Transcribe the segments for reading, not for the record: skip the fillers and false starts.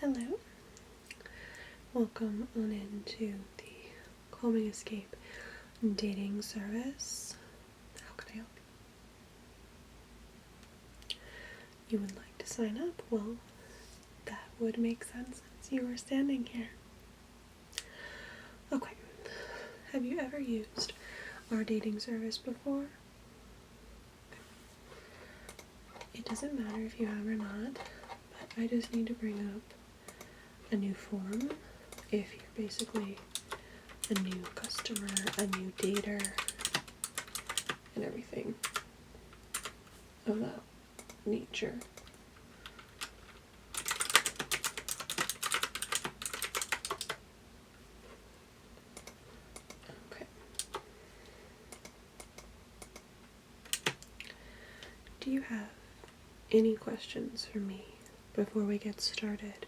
Hello, welcome on into the CalmingEscape dating service. How can I help you? You would like to sign up? Well, that would make sense since you are standing here. Okay, have you ever used our dating service before? It doesn't matter if you have or not, but I just need to bring up a new form if you're basically a new customer, a new dater, and everything of that nature. Okay. Do you have any questions for me before we get started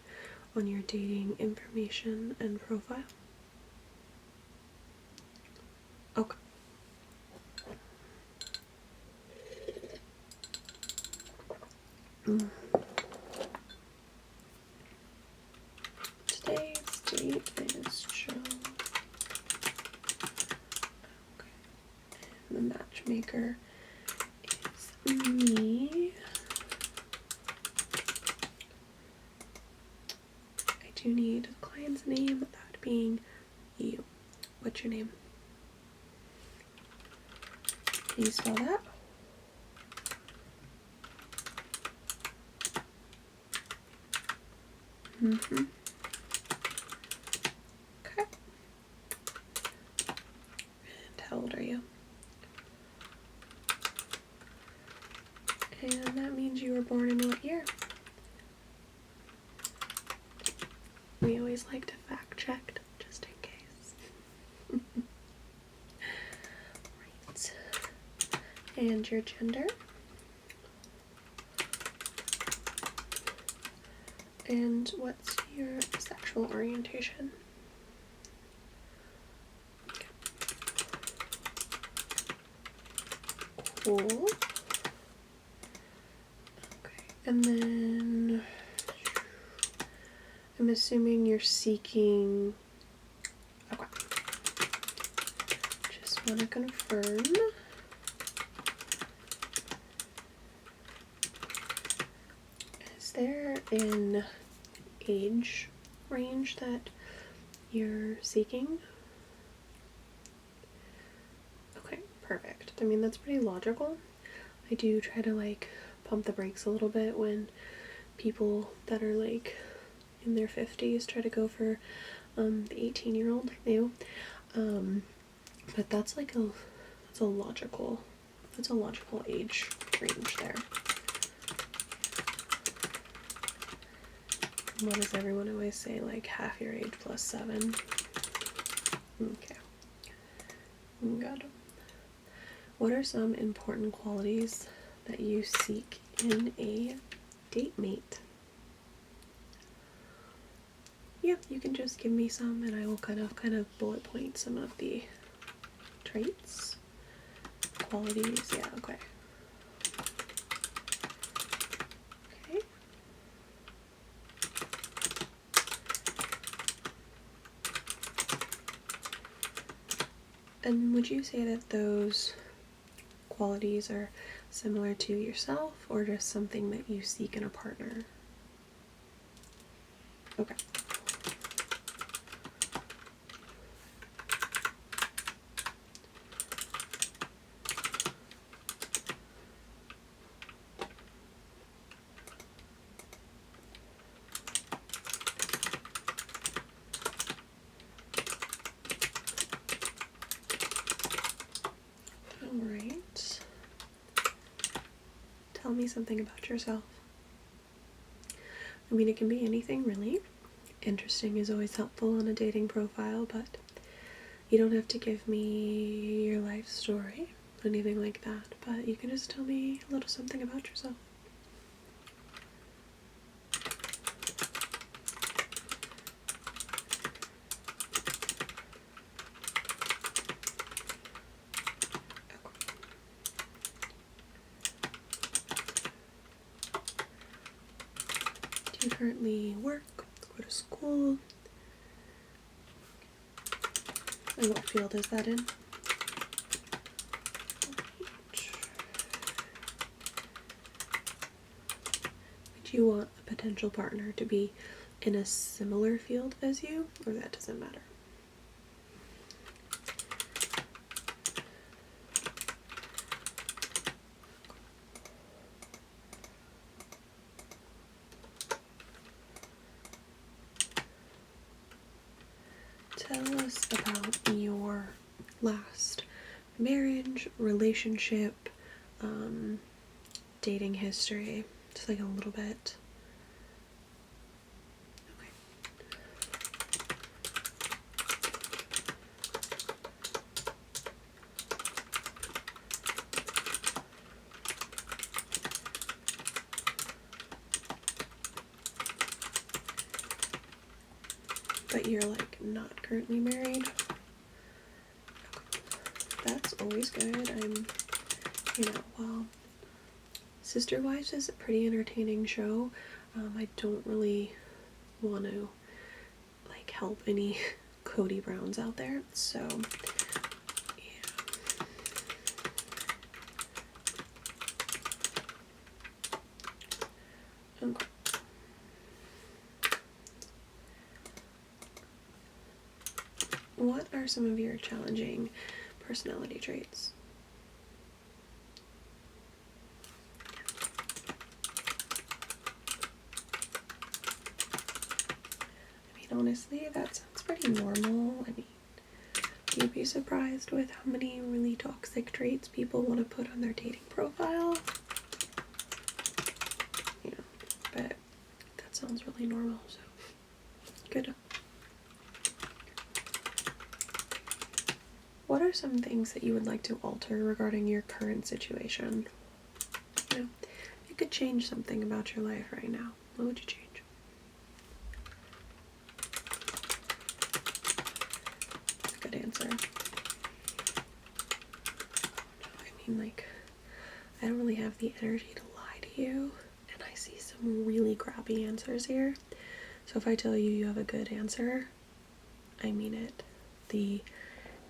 on your dating information and profile? Okay. Today's date is Joe. Okay. And the matchmaker is me. I do need a client's name, that being you. What's your name? Can you spell that? Okay. And how old are you? And that means you were born in what year? We always like to fact check just in case. Right. And your gender? And what's your sexual orientation? Okay. Cool. Okay, and then I'm assuming you're seeking. Okay. Just want to confirm. Is there an age range that you're seeking? Okay, perfect. I mean, that's pretty logical. I do try to pump the brakes a little bit when people that are in their 50s try to go for the 18-year-old new. But that's a logical age range there. What does everyone always say, half your age plus 7? Okay. Got it. What are some important qualities that you seek in a date mate? Yeah, you can just give me some and I will kind of bullet point some of the traits, qualities. Yeah, okay. Okay. And would you say that those qualities are similar to yourself or just something that you seek in a partner? Okay. Alright. Tell me something about yourself. I mean, it can be anything really. Interesting is always helpful on a dating profile, but you don't have to give me your life story, anything like that, but you can just tell me a little something about yourself. Do you currently work go to school. And what field is that in? Would you want a potential partner to be in a similar field as you, or that doesn't matter? Tell us about your last marriage, relationship, dating history, just like a little bit. Okay. But you're like not currently married? Okay. That's always good. Well, Sister Wives is a pretty entertaining show. I don't really want to like help any Cody Browns out there, so yeah. Okay. What are some of your challenging personality traits? Honestly, that sounds pretty normal. I mean, you'd be surprised with how many really toxic traits people want to put on their dating profile. Yeah, but that sounds really normal, so good. What are some things that you would like to alter regarding your current situation? You know, if you could change something about your life right now, what would you change? Good answer. I mean, like, I don't really have the energy to lie to you, and I see some really crappy answers here. So if I tell you you have a good answer, I mean it. The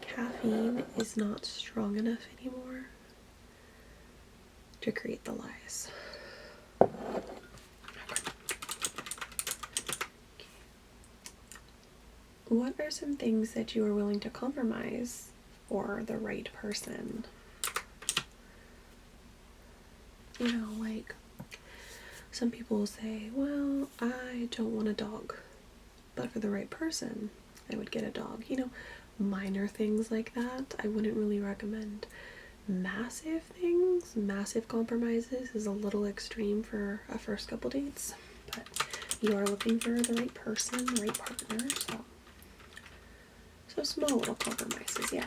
caffeine is not strong enough anymore to create the lies. Okay. What are some things that you are willing to compromise for the right person? You know, like, some people will say, well, I don't want a dog, but for the right person, I would get a dog. You know, minor things like that. I wouldn't really recommend massive things. Massive compromises is a little extreme for a first couple dates, but you are looking for the right person, the right partner, so small little compromises, yeah.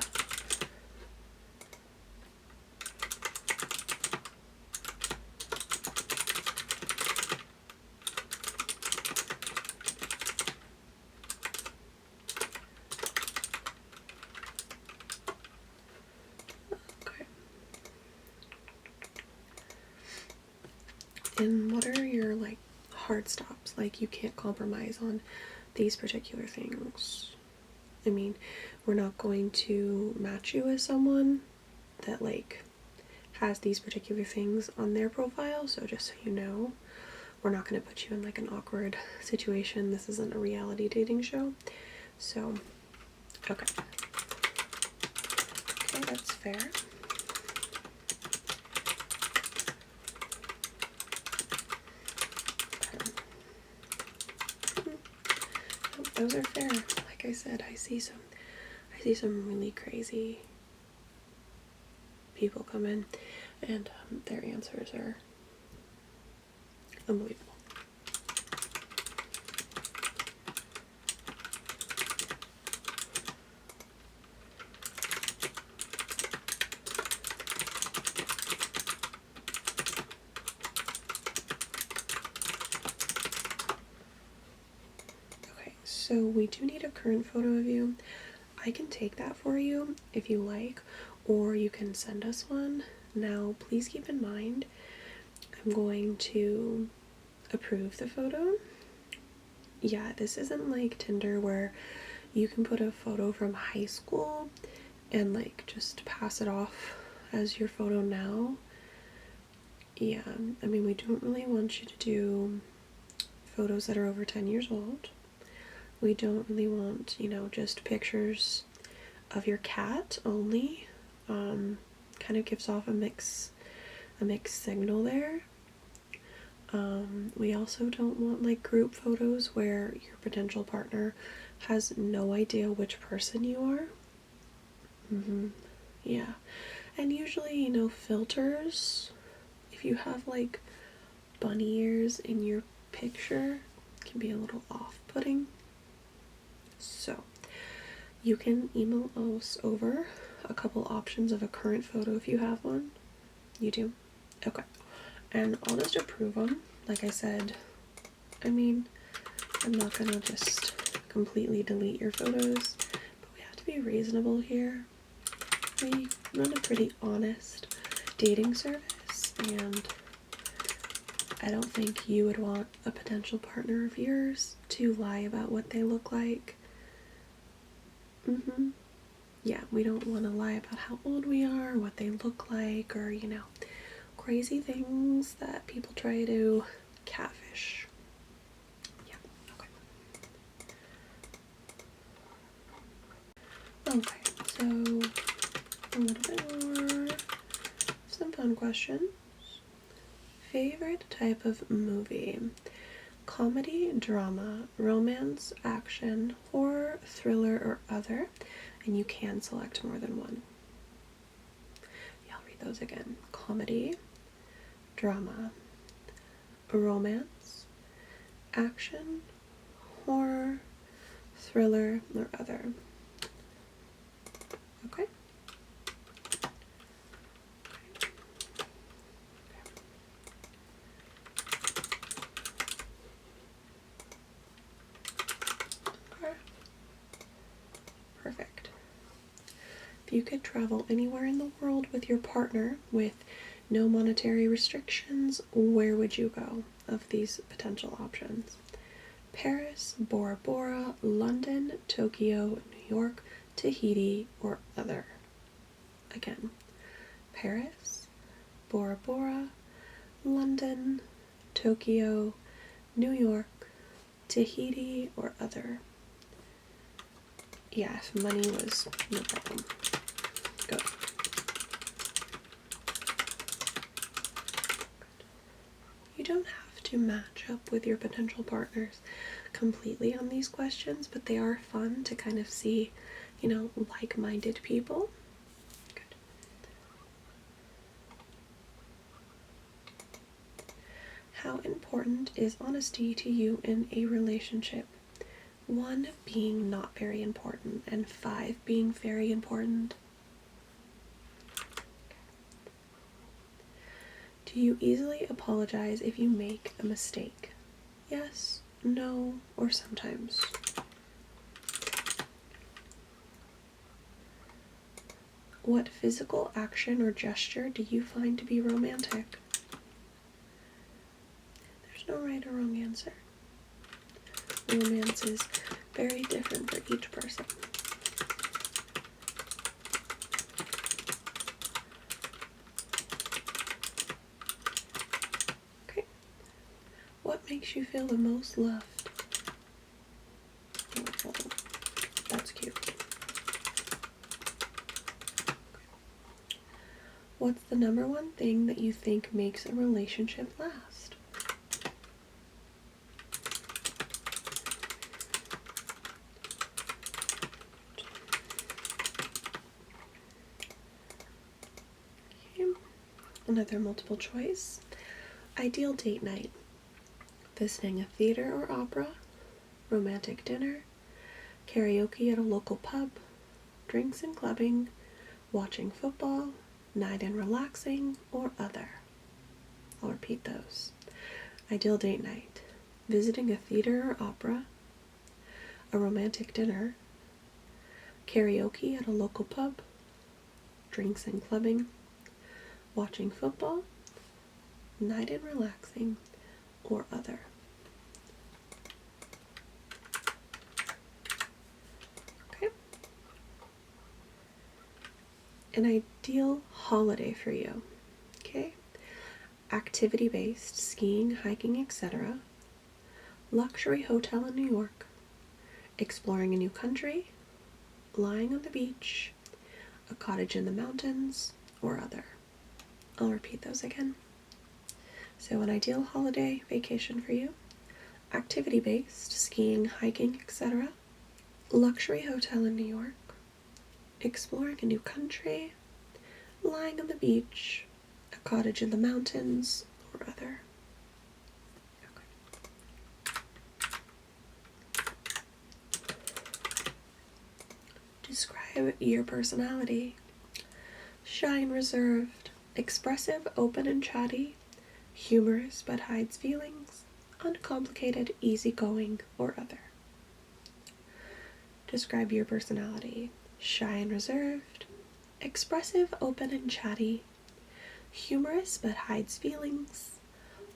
Okay. And what are your, like, hard stops? Like, you can't compromise on these particular things. I mean, we're not going to match you with someone that, like, has these particular things on their profile, so just so you know, we're not going to put you in, like, an awkward situation. This isn't a reality dating show, so, okay. Okay, that's fair. Those are fair. Like I said, I see some really crazy people come in, and their answers are unbelievable. Okay, so we do need a current photo of you. I can take that for you if you like, or you can send us one. Now, please keep in mind, I'm going to approve the photo, Yeah, this isn't like Tinder where you can put a photo from high school and like just pass it off as your photo now. Yeah, I mean, we don't really want you to do photos that are over 10 years old. We don't really want, you know, just pictures of your cat only. Kind of gives off a mixed signal there. We also don't want like group photos where your potential partner has no idea which person you are. Yeah, and usually, you know, filters, if you have like bunny ears in your picture, can be a little off-putting. So you can email us over a couple options of a current photo if you have one. You do? Okay. And I'll just approve them. Like I said, I mean, I'm not gonna just completely delete your photos, but we have to be reasonable here. We run a pretty honest dating service, and I don't think you would want a potential partner of yours to lie about what they look like. Yeah, we don't want to lie about how old we are, what they look like, or, you know, crazy things that people try to catfish. Yeah, okay. Okay, so a little bit more, some fun questions. Favorite type of movie? Comedy, drama, romance, action, horror, thriller, or other, and you can select more than one. Yeah, I'll read those again. Comedy, drama, romance, action, horror, thriller, or other. Okay? Okay. Perfect. If you could travel anywhere in the world with your partner with no monetary restrictions, where would you go of these potential options? Paris, Bora Bora, London, Tokyo, New York, Tahiti, or other. Again, Paris, Bora Bora, London, Tokyo, New York, Tahiti, or other. Yeah, if money was no problem. Go. You don't have to match up with your potential partners completely on these questions, but they are fun to kind of see, you know, like-minded people. Good. How important is honesty to you in a relationship? 1 being not very important, and 5 being very important. Do you easily apologize if you make a mistake? Yes, no, or sometimes. What physical action or gesture do you find to be romantic? There's no right or wrong answer. Romance is very different for each person. Okay. What makes you feel the most loved? Oh, that's cute. What's the number one thing that you think makes a relationship last? Okay. Another multiple choice. Ideal date night. Visiting a theater or opera, romantic dinner, karaoke at a local pub, drinks and clubbing, watching football, night and relaxing, or other. I'll repeat those. Ideal date night. Visiting a theater or opera, a romantic dinner, karaoke at a local pub, drinks and clubbing, watching football, night and relaxing, or other. an ideal holiday for you. Okay? Activity-based, skiing, hiking, etc. Luxury hotel in New York. Exploring a new country. Lying on the beach. A cottage in the mountains, or other. I'll repeat those again. So an ideal holiday vacation for you. Activity-based, skiing, hiking, etc. Luxury hotel in New York. Exploring a new country. Lying on the beach. A cottage in the mountains, or other. Describe your personality. Shy and reserved. Expressive, open and chatty. Humorous but hides feelings. Uncomplicated, easygoing, or other. Describe your personality. Shy and reserved. Expressive, open and chatty. Humorous but hides feelings.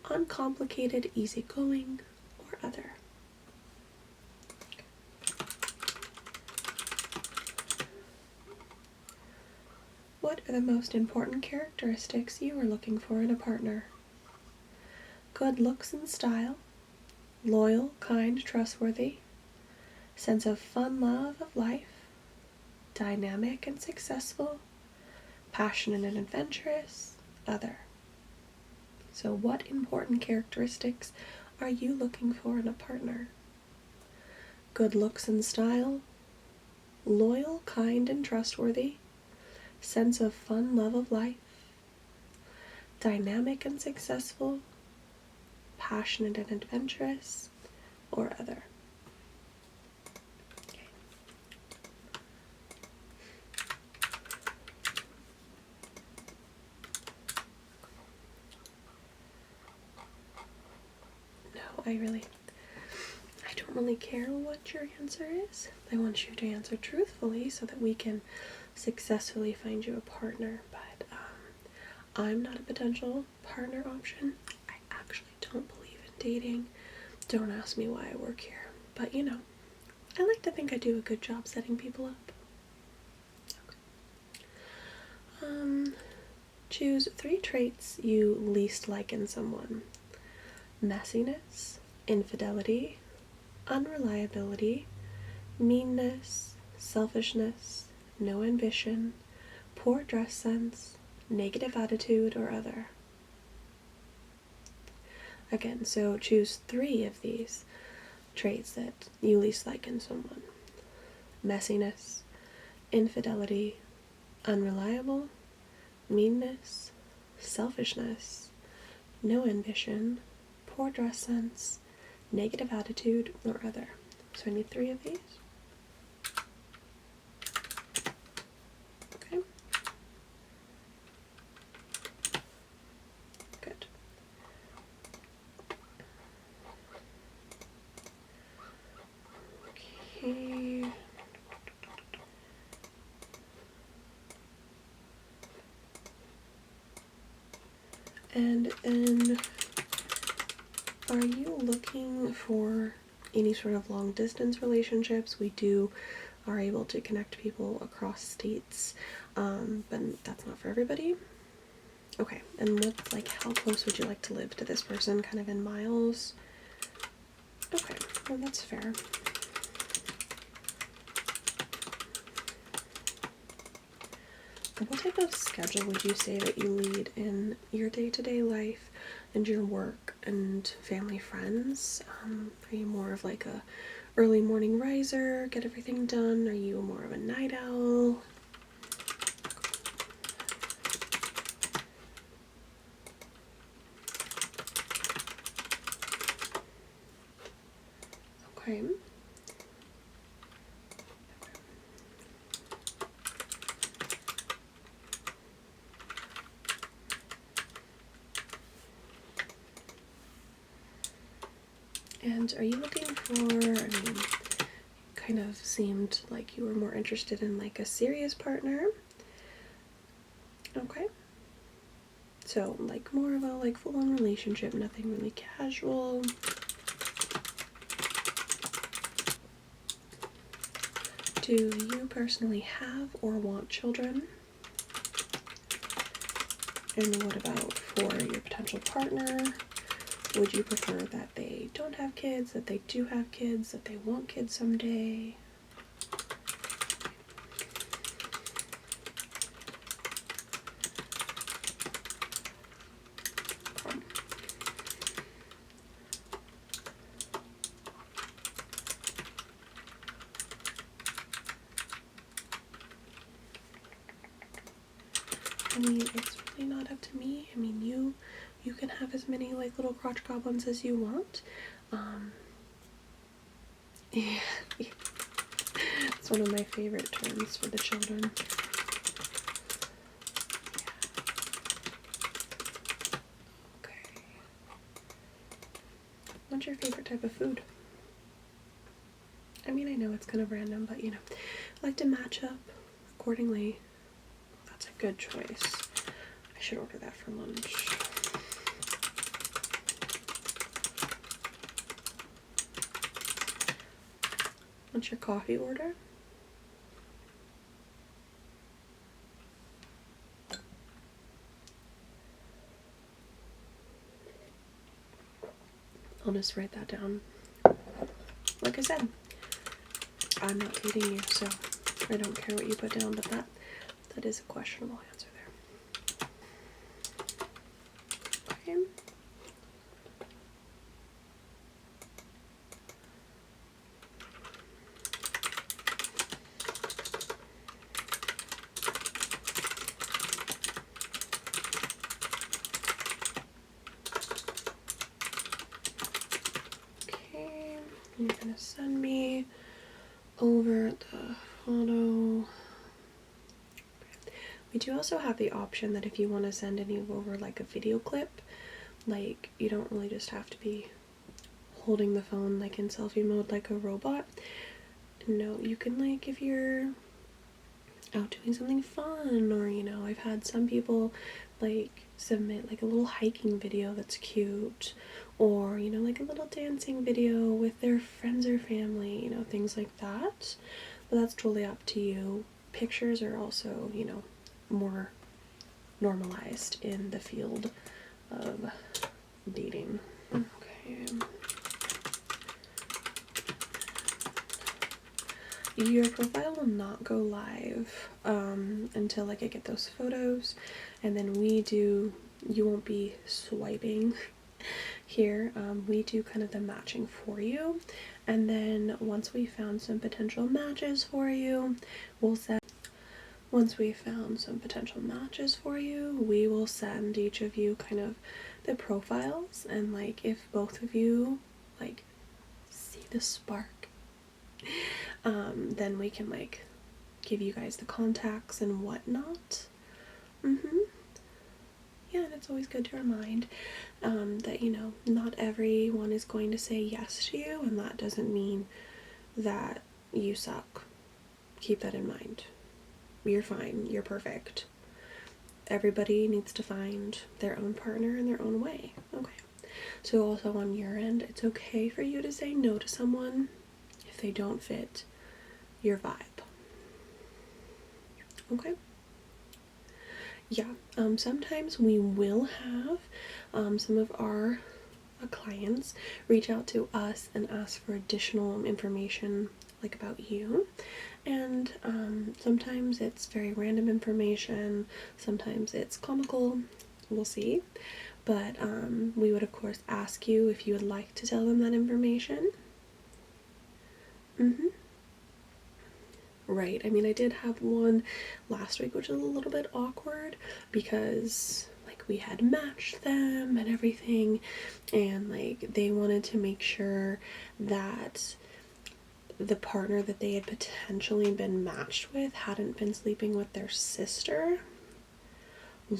Uncomplicated, easygoing, or other. What are the most important characteristics you are looking for in a partner? Good looks and style. Loyal, kind, trustworthy. Sense of fun, love of life. Dynamic and successful. Passionate and adventurous. Other. So what important characteristics are you looking for in a partner? Good looks and style. Loyal, kind, and trustworthy. Sense of fun, love of life. Dynamic and successful. Passionate and adventurous, or other. Okay. No, I don't really care what your answer is. I want you to answer truthfully so that we can successfully find you a partner, but I'm not a potential partner option. I actually don't believe in dating. Don't ask me why I work here, but you know, I like to think I do a good job setting people up. Okay. Choose 3 traits you least like in someone. Messiness, infidelity, unreliability, meanness, selfishness, no ambition, poor dress sense, negative attitude, or other. Again, so choose 3 of these traits that you least like in someone. Messiness, infidelity, unreliable, meanness, selfishness, no ambition, poor dress sense, negative attitude, or other. So I need 3 of these. Okay. Good. Okay. And then, are you looking for any sort of long distance relationships? We are able to connect people across states, but that's not for everybody. Okay, and how close would you like to live to this person, kind of in miles? Okay, well that's fair. What type of schedule would you say that you lead in your day-to-day life and your work and family, friends? Are you more of like a early morning riser, get everything done? Are you more of a night owl? Okay. And are you looking for, kind of seemed like you were more interested in like a serious partner. Okay. So like more of a like full-on relationship, nothing really casual. Do you personally have or want children? And what about for your potential partner? Would you prefer that they don't have kids, that they do have kids, that they want kids someday? I mean, it's really not up to me. I mean, you can have as many like little crotch goblins as you want. Yeah, it's one of my favorite terms for the children. Yeah. Okay. What's your favorite type of food? I mean, I know it's kind of random, but you know, I like to match up accordingly. That's a good choice. I should order that for lunch. What's your coffee order? I'll just write that down. Like I said, I'm not dating you, so I don't care what you put down, but that is a questionable answer there. Okay. Okay, you're gonna send me over the photo. We do also have the option that if you want to send any over like a video clip, like you don't really just have to be holding the phone like in selfie mode like a robot. No, you can, like, if you're out doing something fun, or you know, I've had some people like submit like a little hiking video that's cute, or you know, like a little dancing video with their friends or family, you know, things like that. But that's totally up to you. Pictures are also, you know, more normalized in the field of dating. Okay. Your profile will not go live until like I get those photos, and then you won't be swiping here. We do kind of the matching for you, and then once we found some potential matches for you, once we found some potential matches for you, we will send each of you kind of the profiles, and like if both of you like see the spark, then we can like give you guys the contacts and whatnot. Yeah, and it's always good to remind that, you know, not everyone is going to say yes to you, and that doesn't mean that you suck. Keep that in mind. You're fine. You're perfect. Everybody needs to find their own partner in their own way. Okay. So also on your end, it's okay for you to say no to someone if they don't fit your vibe. Okay? Yeah, sometimes we will have some of our clients reach out to us and ask for additional information like about you, and sometimes it's very random information, sometimes it's comical, we'll see, but we would of course ask you if you would like to tell them that information. Right, I mean, I did have one last week which was a little bit awkward because like we had matched them and everything, and like they wanted to make sure that the partner that they had potentially been matched with hadn't been sleeping with their sister.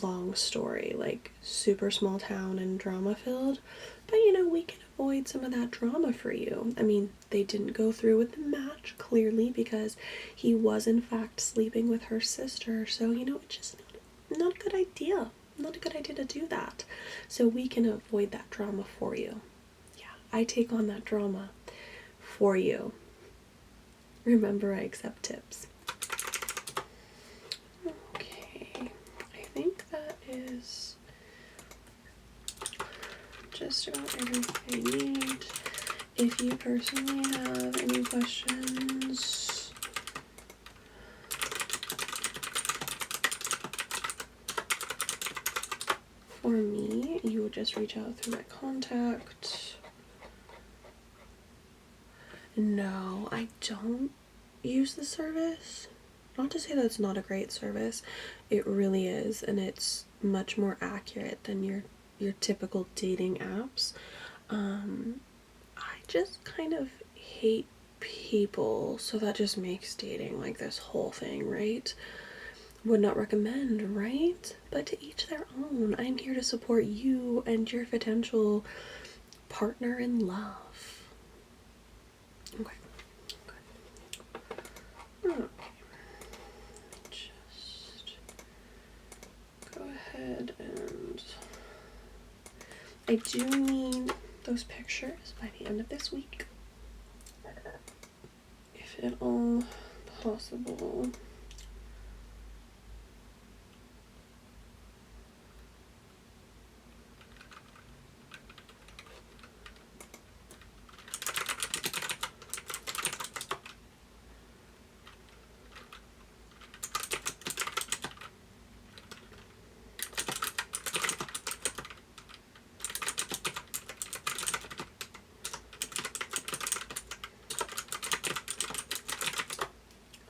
Long story, like super small town and drama filled, but you know, we can avoid some of that drama for you. I mean, they didn't go through with the match clearly because he was in fact sleeping with her sister, so you know, it's just not a good idea. Not a good idea to do that. So we can avoid that drama for you. Yeah, I take on that drama for you. Remember, I accept tips. Okay, I think that is is just about everything I need. If you personally have any questions, for me, you would just reach out through my contact. No, I don't use the service. Not to say that it's not a great service. It really is, and it's much more accurate than your typical dating apps. I just kind of hate people, so that just makes dating like this whole thing, right? Would not recommend, right? But to each their own. I'm here to support you and your potential partner in love. Okay. Okay. Just go ahead and I do need those pictures by the end of this week, if at all possible.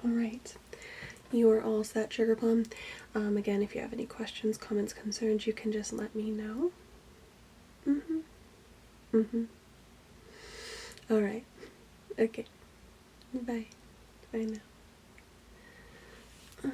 Alright, you are all set, Sugar Plum. Again, if you have any questions, comments, concerns, you can just let me know. Alright, okay, bye. Bye now.